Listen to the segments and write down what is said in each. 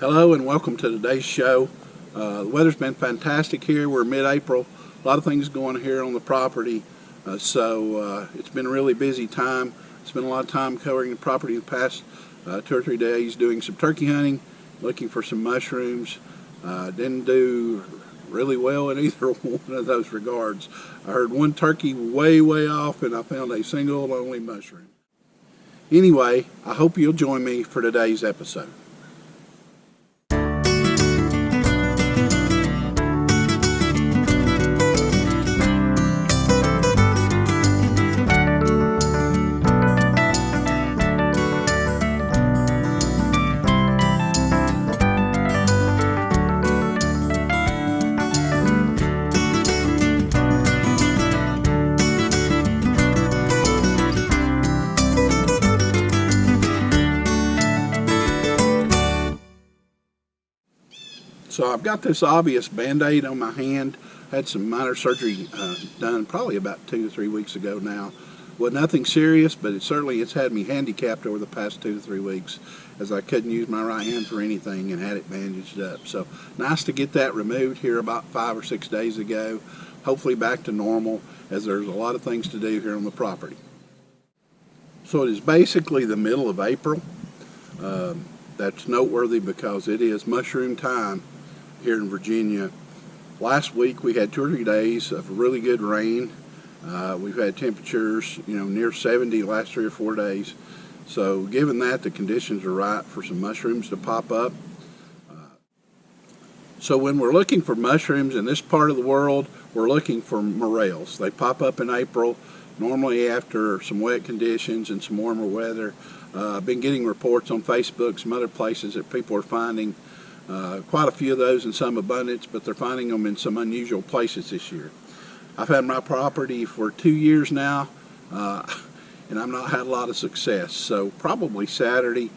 Hello and welcome to today's show. The weather's been fantastic here. We're mid-April. A lot of things going here on the property. So it's been a really busy time. Spent a lot of time covering the property the past 2 or 3 days doing some turkey hunting, looking for some mushrooms. Didn't do really well in either one of those regards. I heard one turkey way off and I found a single only mushroom. Anyway, I hope you'll join me for today's episode. So I've got this obvious band-aid on my hand. Had some minor surgery done probably about 2 to 3 weeks ago now. Well, nothing serious, but it's had me handicapped over the past 2 to 3 weeks as I couldn't use my right hand for anything and had it bandaged up. So nice to get that removed here about 5 or 6 days ago. Hopefully back to normal, as there's a lot of things to do here on the property. So it is basically the middle of April. That's noteworthy because it is mushroom time here in Virginia. Last week we had 2 or 3 days of really good rain. We've had temperatures, near 70 the last 3 or 4 days. So given that, the conditions are right for some mushrooms to pop up. So when we're looking for mushrooms in this part of the world, we're looking for morels. They pop up in April, normally after some wet conditions and some warmer weather. I've been getting reports on Facebook, some other places that people are finding quite a few of those in some abundance, but they're finding them in some unusual places this year. I've had my property for 2 years now, and I've not had a lot of success. So probably Saturday,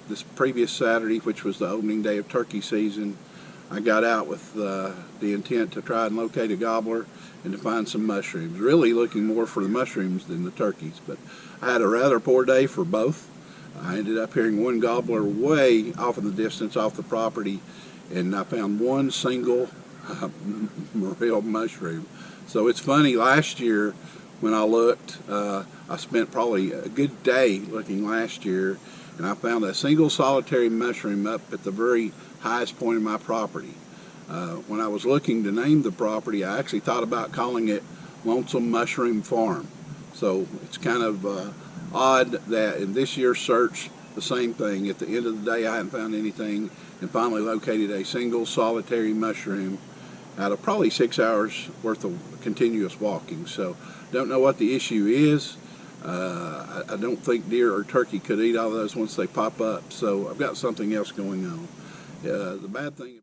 this previous Saturday, which was the opening day of turkey season, I got out with the intent to try and locate a gobbler and to find some mushrooms. Really looking more for the mushrooms than the turkeys, but I had a rather poor day for both. I ended up hearing one gobbler way off in the distance off the property, and I found one single morel mushroom. So it's funny, last year when I looked, I spent probably a good day looking last year, and I found a single solitary mushroom up at the very highest point of my property. When I was looking to name the property, I actually thought about calling it Lonesome Mushroom Farm. So it's kind of odd that in this year's search, the same thing. At the end of the day, I hadn't found anything and finally located a single solitary mushroom out of probably 6 hours worth of continuous walking. So don't know what the issue is. I don't think deer or turkey could eat all of those once they pop up. So I've got something else going on. The bad thing.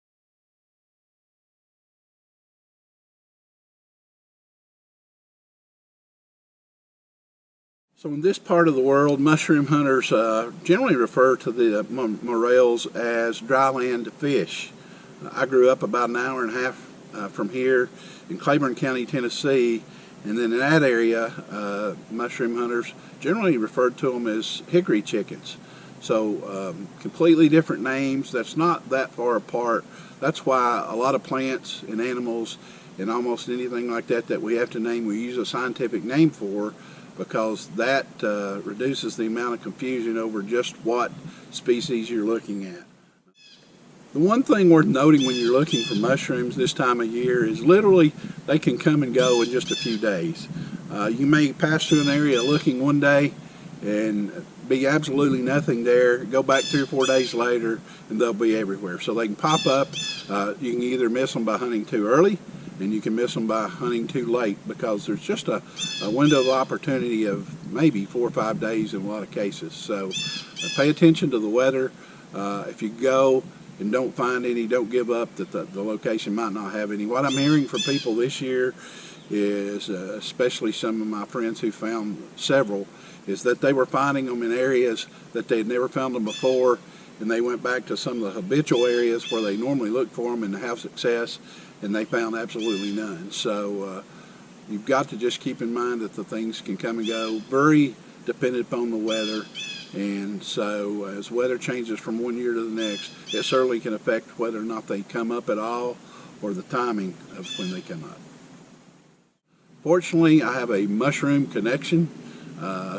So in this part of the world, mushroom hunters generally refer to the morels as dryland fish. I grew up about an hour and a half from here in Claiborne County, Tennessee, and then in that area, mushroom hunters generally referred to them as hickory chickens. So completely different names. That's not that far apart. That's why a lot of plants and animals and almost anything like that we have to name, we use a scientific name for, because that reduces the amount of confusion over just what species you're looking at. The one thing worth noting when you're looking for mushrooms this time of year is literally they can come and go in just a few days. You may pass through an area looking one day and be absolutely nothing there, go back 3 or 4 days later and they'll be everywhere. So they can pop up. You can either miss them by hunting too early, and you can miss them by hunting too late, because there's just a window of opportunity of maybe 4 or 5 days in a lot of cases. So pay attention to the weather. If you go and don't find any, don't give up that the location might not have any. What I'm hearing from people this year is, especially some of my friends who found several, is that they were finding them in areas that they had never found them before, and they went back to some of the habitual areas where they normally look for them and have success, and they found absolutely none. So you've got to just keep in mind that the things can come and go, very dependent upon the weather, And so as weather changes from one year to the next, it certainly can affect whether or not they come up at all or the timing of when they come up. Fortunately, I have a mushroom connection,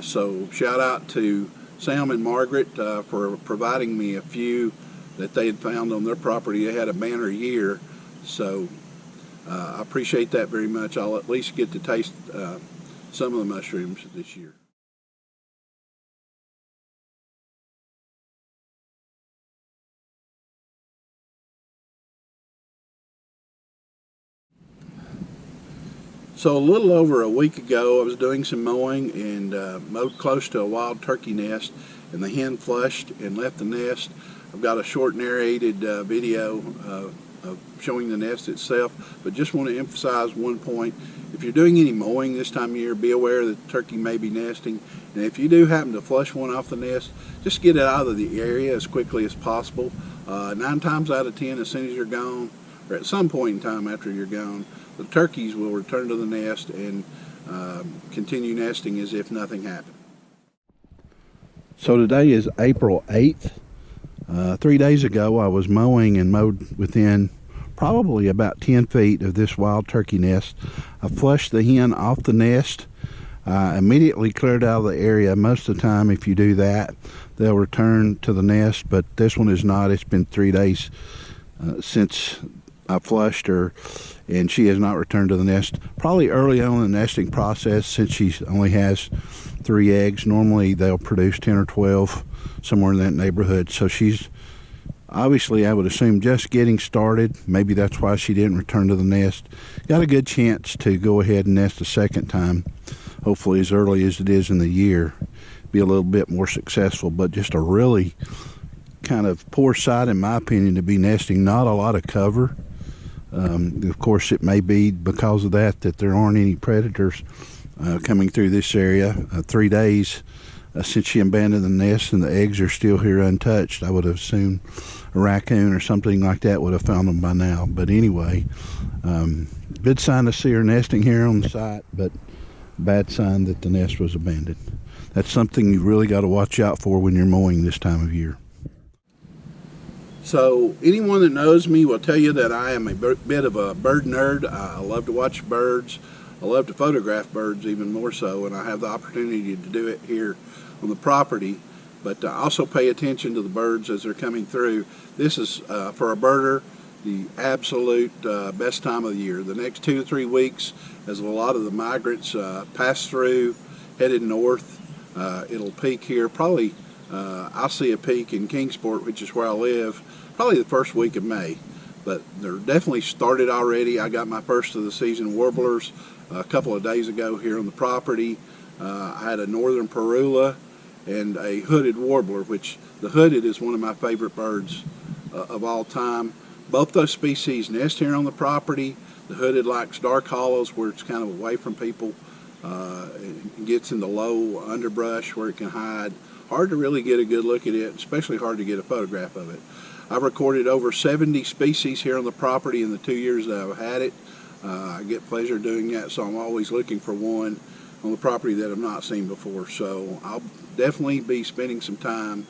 so shout out to Sam and Margaret for providing me a few that they had found on their property. They had a banner year, so I appreciate that very much. I'll at least get to taste some of the mushrooms this year. So a little over a week ago, I was doing some mowing and mowed close to a wild turkey nest, and the hen flushed and left the nest. I've got a short narrated video of showing the nest itself, but just want to emphasize one point. If you're doing any mowing this time of year, be aware that the turkey may be nesting, and if you do happen to flush one off the nest, just get it out of the area as quickly as possible. 9 times out of 10, as soon as you're gone, or at some point in time after you're gone, the turkeys will return to the nest and continue nesting as if nothing happened. So today is April 8th. 3 days ago I was mowing and mowed within probably about 10 feet of this wild turkey nest. I flushed the hen off the nest, immediately cleared out of the area. Most of the time if you do that, they'll return to the nest, but this one is not. It's been 3 days since I flushed her, and she has not returned to the nest. Probably early on in the nesting process, since she only has 3 eggs. Normally they'll produce 10 or 12, somewhere in that neighborhood. So she's obviously, I would assume, just getting started. Maybe that's why she didn't return to the nest. Got a good chance to go ahead and nest a second time, hopefully as early as it is in the year. Be a little bit more successful, but just a really kind of poor site, in my opinion, to be nesting. Not a lot of cover. Of course, it may be because of that there aren't any predators coming through this area. 3 days since she abandoned the nest, and the eggs are still here untouched. I would have assumed a raccoon or something like that would have found them by now. But anyway, good sign to see her nesting here on the site, but bad sign that the nest was abandoned. That's something you really got to watch out for when you're mowing this time of year. So anyone that knows me will tell you that I am a bit of a bird nerd. I love to watch birds. I love to photograph birds even more so, and I have the opportunity to do it here on the property. But I also pay attention to the birds as they're coming through. This is, for a birder, the absolute best time of the year. The next 2 to 3 weeks, as a lot of the migrants pass through, headed north, it'll peak here. Probably I'll see a peak in Kingsport, which is where I live, probably the first week of May. But they're definitely started already. I got my first of the season warblers a couple of days ago here on the property. I had a northern parula and a hooded warbler, which the hooded is one of my favorite birds of all time. Both those species nest here on the property. The hooded likes dark hollows where it's kind of away from people. It gets in the low underbrush where it can hide. Hard to really get a good look at it, especially hard to get a photograph of it. I've recorded over 70 species here on the property in the 2 years that I've had it. I get pleasure doing that, so I'm always looking for one on the property that I've not seen before. So I'll definitely be spending some time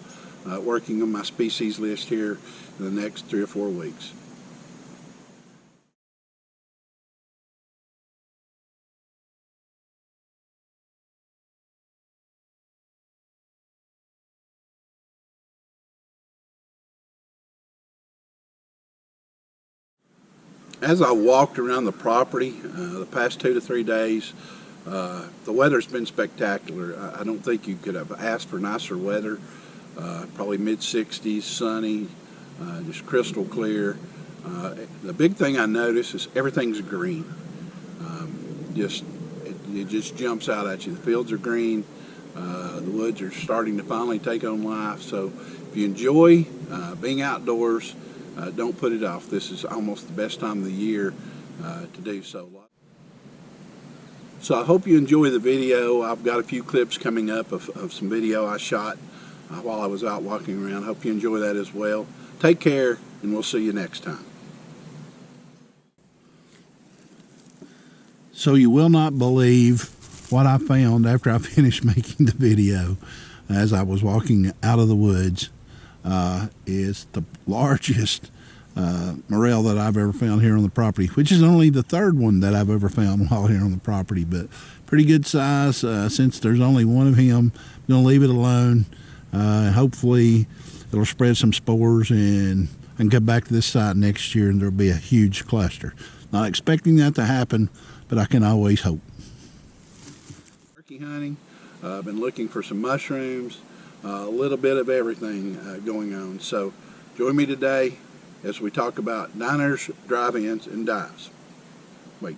working on my species list here in the next 3 or 4 weeks. As I walked around the property the past 2 to 3 days, the weather's been spectacular. I don't think you could have asked for nicer weather. Probably mid-60s, sunny, just crystal clear. The big thing I noticed is everything's green. It just jumps out at you. The fields are green. The woods are starting to finally take on life. So if you enjoy being outdoors, don't put it off. This is almost the best time of the year to do so. So I hope you enjoy the video. I've got a few clips coming up of some video I shot while I was out walking around. Hope you enjoy that as well. Take care, and we'll see you next time. So you will not believe what I found after I finished making the video. as I was walking out of the woods is the largest morel that I've ever found here on the property, which is only the third one that I've ever found while here on the property, but pretty good size. Since there's only one of him, I'm going to leave it alone. Hopefully it'll spread some spores and I can come back to this site next year and there'll be a huge cluster. Not expecting that to happen, but I can always hope. Turkey hunting, I've been looking for some mushrooms, a little bit of everything going on. So join me today as we talk about diners, drive-ins, and dives. Wait.